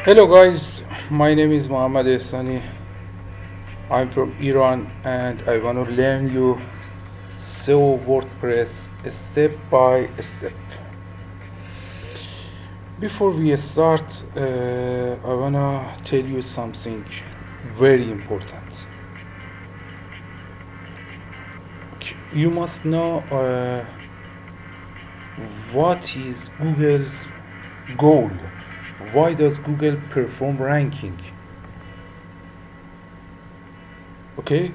Hello guys, my name is Mohammad Ehsani. I'm from Iran and I want to learn you SEO WordPress step by step. Before we start, I want to tell you something very important. You must know what is Google's goal. Why does Google perform ranking? Okay,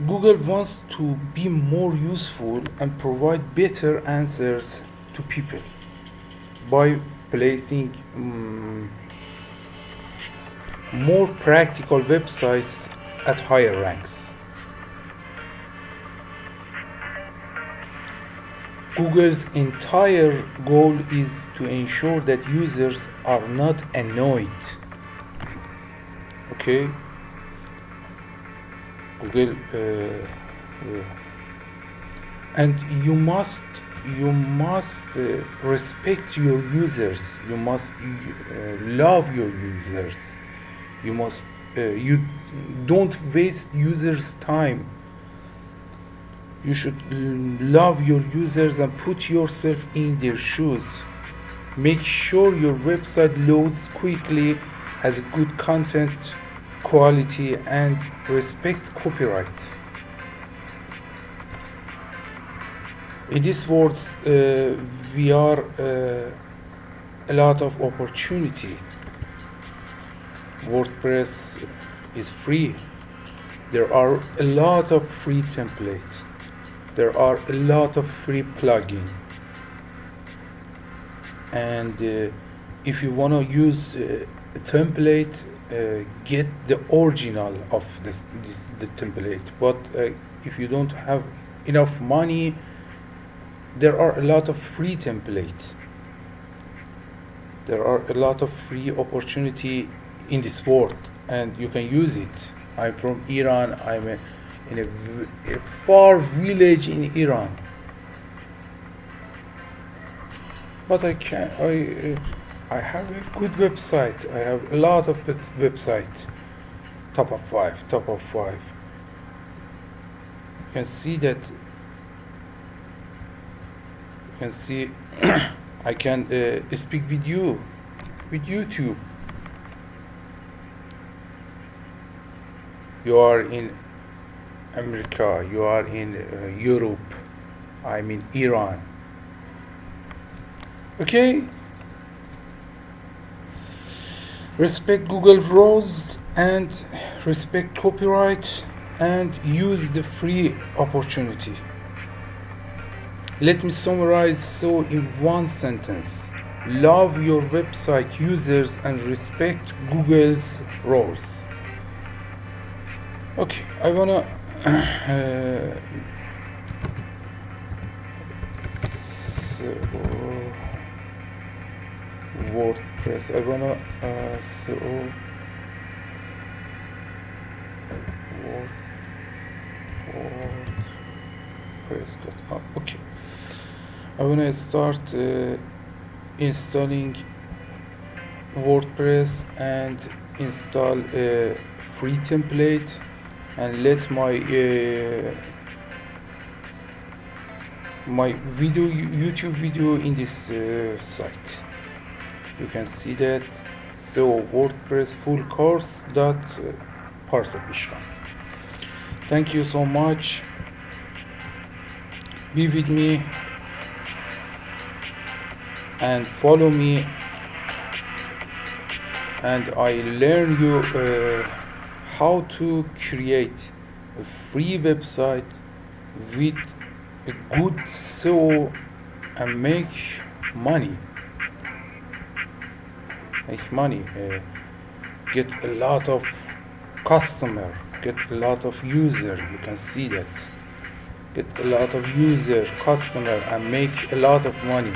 Google wants to be more useful and provide better answers to people by placing more practical websites at higher ranks. Google's entire goal is to ensure that users are not annoyed. Okay, Google and you must respect your users. You must love your users. You don't waste users time. You should love your users and put yourself in their shoes. Make sure your website loads quickly, has good content quality, and respect copyright. In these words, we are a lot of opportunity. WordPress is free. There are a lot of free templates. There are a lot of free plugins. And if you want to use a template, get the original of the template. But if you don't have enough money, there are a lot of free templates. There are a lot of free opportunity in this world, and you can use it. I'm from Iran. I'm in a far village in Iran. But I have a good website. I have a lot of websites. Top of five. You can see that. You can see I can speak with you, with YouTube. You are in America. You are in Europe. I'm in Iran. Okay. Respect Google rules and respect copyright and use the free opportunity. Let me summarize so in one sentence. Love your website users and respect Google's rules. Okay, I wanna so WordPress. I wanna so WordPress. Okay, I wanna start installing WordPress and install a free template and let my YouTube video in this site. You can see that. So WordPress full course dot parsapishkan. Thank you so much. Be with me and follow me, and I learn you how to create a free website with a good SEO and make money. Get a lot of customer, get a lot of user. You can see that. Get a lot of user, customer, and make a lot of money.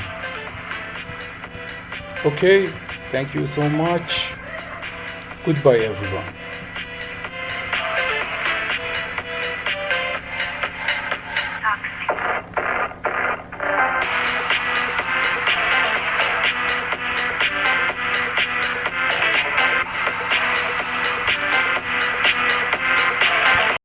Okay, thank you so much. Goodbye, everyone.